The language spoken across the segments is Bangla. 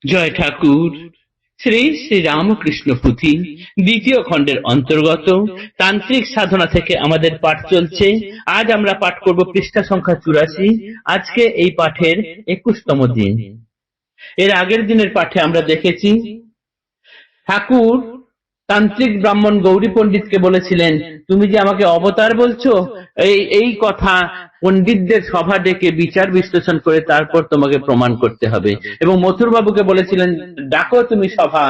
জয় ঠাকুর। শ্রী শ্রী রামকৃষ্ণ পুঁথি দ্বিতীয় খণ্ডের অন্তর্গত তান্ত্রিক সাধনা থেকে আমাদের পাঠ চলছে। আজ আমরা পাঠ করব পৃষ্ঠা সংখ্যা 84। আজকে এই পাঠের 21তম দিন। এর আগের দিনের পাঠে আমরা দেখেছি ঠাকুর তান্ত্রিক ব্রাহ্মণ গৌরী পণ্ডিতকে বলেছিলেন, তুমি যে আমাকে অবতার বলছো, এই কথা পণ্ডিতদের সভা ডেকে বিচার বিশ্লেষণ করে তারপর তোমাকে প্রমাণ করতে হবে। এবং মথুর বাবুকে বলেছিলেন, ডাকো তুমি সভা,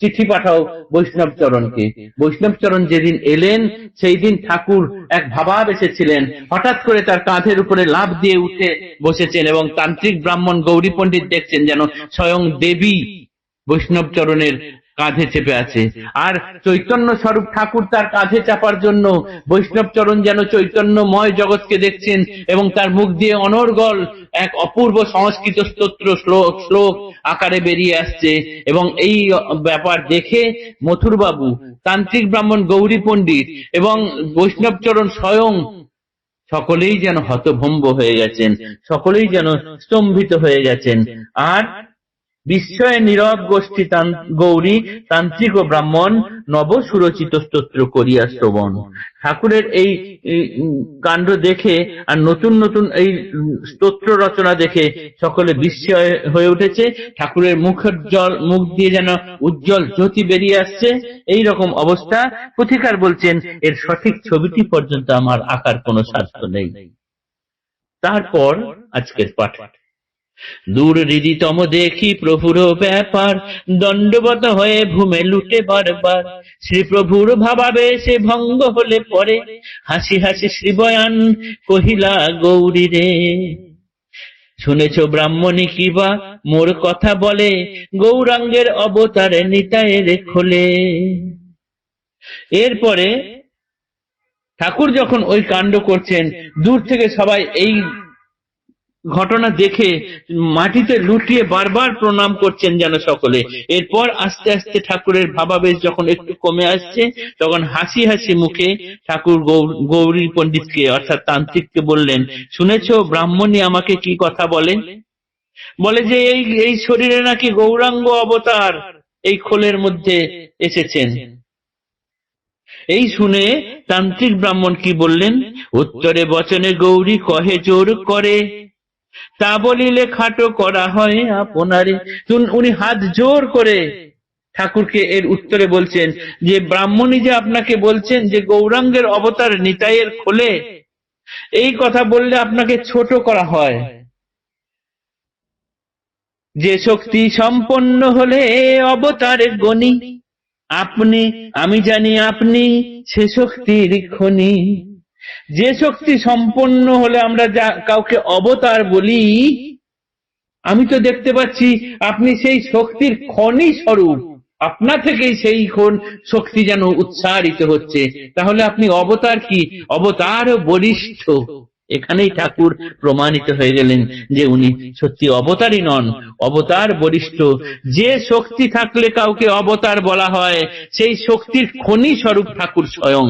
চিঠি পাঠাও বৈষ্ণব চরণকে। বৈষ্ণব চরণ যেদিন এলেন সেই দিন ঠাকুর এক ভাবাবেশে ছিলেন। হঠাৎ করে তার কাঁধের উপরে লাফ দিয়ে উঠে বসেছেন এবং তান্ত্রিক ব্রাহ্মণ গৌরী পণ্ডিত দেখছেন যেন স্বয়ং দেবী বৈষ্ণব চরণের কাঁধে চেপে আছে। আর চৈতন্য স্বরূপ ঠাকুর তার কাঁধে চাপার জন্য বৈষ্ণব চরণ যেন চৈতন্যময় জগৎকে দেখছেন এবং তার মুখ দিয়ে অনর্গল এক অপূর্ব সংস্কৃত স্তোত্র শ্লোক আকারে বেরিয়ে আসছে। এবং এই ব্যাপার দেখে মথুর বাবু, তান্ত্রিক ব্রাহ্মণ গৌরী পণ্ডিত এবং বৈষ্ণব চরণ স্বয়ং সকলেই যেন হতভম্ব হয়ে গেছেন, সকলেই যেন স্তম্ভিত হয়ে গেছেন। আর বিস্ময়ে নীরব গোষ্ঠী গৌরী তান্ত্রিক ও ব্রাহ্মণ নব সুরচিত স্তোত্র করিয়া শ্রবণ। ঠাকুরের এই কাণ্ড দেখে আর নতুন নতুন এই স্তোত্র রচনা দেখে সকলে বিস্ময় হয়ে উঠেছে। ঠাকুরের মুখ দিয়ে যেন উজ্জ্বল জ্যোতি বেরিয়ে আসছে। এই রকম অবস্থা। পুথিকার বলছেন, এর সঠিক ছবিটি পর্যন্ত আমার আঁকার কোনো সাধ্য নেই। তারপর আজকের পাঠ। দূর হৃদিতম দেখি প্রভুর ব্যাপার, দণ্ডবত হয়ে ভূমে লুটে বারবার। শ্রী প্রভুর ভাবাবেশে ভঙ্গ হলে পরে, হাসি হাসি শ্রীবয়ান কহিলা গৌরী রে। শুনেছ ব্রাহ্মণী কিবা মোর কথা বলে, গৌরাঙ্গের অবতারে নিতায়ের খোলে। এরপরে ঠাকুর যখন ওই কাণ্ড করছেন, দূর থেকে সবাই এই ঘটনা দেখে মাটিতে লুটিয়ে বারবার প্রণাম করছেন যেন সকলে। এরপর আস্তে আস্তে ঠাকুরের ভাবাবেশ যখন একটু কমে আসছে, তখন হাসি হাসি মুখে ঠাকুর গৌরী পণ্ডিতকে অর্থাৎ তান্ত্রিককে বললেন, শুনেছ ব্রাহ্মণী আমাকে কি কথা বলে? বলে যে এই শরীরে নাকি গৌরাঙ্গ অবতার এই খোলের মধ্যে এসেছেন। এই শুনে তান্ত্রিক ব্রাহ্মণ কি বললেন? উত্তরে বচনে গৌরী কহে জোর করে, তা বলিলে খাটো করা হয় আপনারে। উনি হাত জোর করে ঠাকুরকে এর উত্তরে বলছেন যে ব্রাহ্মণী যে আপনাকে বলছেন যে গৌরাঙ্গের অবতার নিতাইয়ের খোলে, এই কথা বললে আপনাকে ছোট করা হয়। যে শক্তি সম্পন্ন হলে অবতারের গণি, আপনি আমি জানি আপনি সে শক্তির খনি। যে শক্তি সম্পন্ন হলে আমরা কাউকে অবতার বলি, আমি তো দেখতে পাচ্ছি আপনি সেই শক্তির খনি স্বরূপ। আপনা থেকেই সেই শক্তি যেন উচ্চারিত হচ্ছে। তাহলে আপনি অবতার কি? অবতার বরিষ্ঠ। এখানেই ঠাকুর প্রমাণিত হয়ে গেলেন যে উনি সত্যি অবতারই নন, অবতার বরিষ্ঠ। যে শক্তি থাকলে কাউকে অবতার বলা হয়, সেই শক্তির খনি স্বরূপ ঠাকুর স্বয়ং।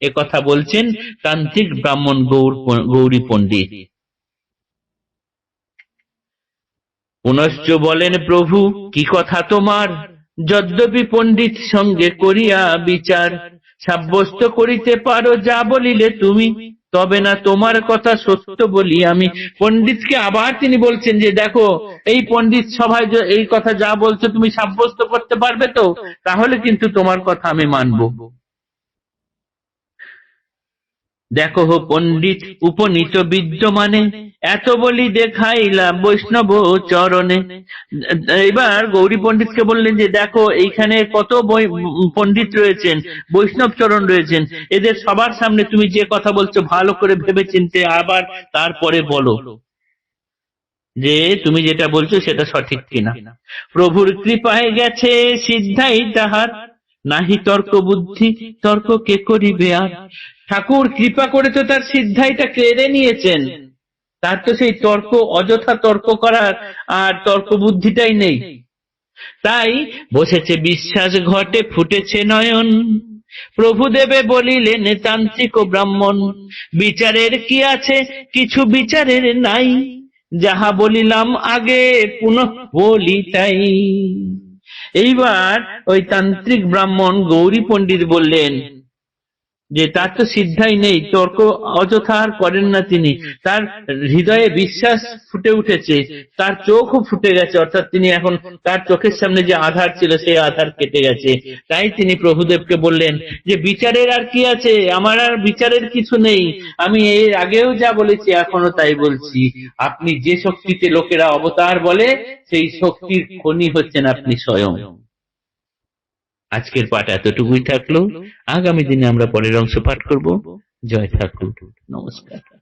এ কথা বলছেন তান্ত্রিক ব্রাহ্মণ গৌরী পণ্ডিত। পুনশ্চ বলেন, প্রভু কি কথা তোমার? যদ্যপি পণ্ডিত সঙ্গে করিয়া বিচার, সাব্যস্ত করিতে পারো যা বলিলে তুমি, তবে না তোমার কথা সত্য বলি আমি। পণ্ডিতকে আবার তিনি বলছেন যে দেখো, এই পণ্ডিত সভায় এই কথা যা বলছো তুমি সাব্যস্ত করতে পারবে তো? তাহলে কিন্তু তোমার কথা আমি মানব। দেখো হো পণ্ডিত উপনীত বিদ্যমানে, এত বলি দেখাইলা বৈষ্ণব চরণে। এবার গৌরী পণ্ডিতকে বললেন যে দেখো, এইখানে কত পণ্ডিত রয়েছেন, বৈষ্ণব চরণ রয়েছেন, এদের সবার সামনে তুমি যে কথা বলছো ভালো করে ভেবে চিনতে আবার তারপরে বলো যে তুমি যেটা বলছো সেটা সঠিক কিনা। প্রভুর কৃপায় গেছে সিদ্ধাই তাহার, নাহি তর্ক বুদ্ধি তর্ক কে করিবে আর। ঠাকুর কৃপা করে তো তার সিদ্ধাইটা কেড়ে নিয়েছেন, তার তো সেই তর্ক, অযথা তর্ক করার আর তর্ক বুদ্ধিটাই নেই। তাই বসেছে বিশ্বাস ঘটে ফুটেছে নয়ন, প্রভু দেবে বলিলেন তান্ত্রিক ও ব্রাহ্মণ। বিচারের কি আছে কিছু বিচারের নাই, যাহা বলিলাম আগে পুনঃ বলি তাই। এইবার ওই তান্ত্রিক ব্রাহ্মণ গৌরী পণ্ডিত বললেন যে তার তো সিদ্ধাই নেই, তর্ক অযথা আর করেন না তিনি। তার হৃদয়ে বিশ্বাস ফুটে উঠেছে, তার চোখও ফুটে গেছে, অর্থাৎ তিনি এখন তার চোখের সামনে যে আধার ছিল সেই আধার কেটে গেছে। তাই তিনি প্রভুদেবকে বললেন যে বিচারের আর কি আছে, আমার আর বিচারের কিছু নেই, আমি এর আগেও যা বলেছি এখনো তাই বলছি। আপনি যে শক্তিতে লোকেরা অবতার বলে সেই শক্তির খনি হচ্ছেন আপনি স্বয়ং। আজকের পাঠ এতটুকুই থাকলো, আগামী দিনে আমরা পরের অংশ পাঠ করব। জয় ঠাকুর, নমস্কার।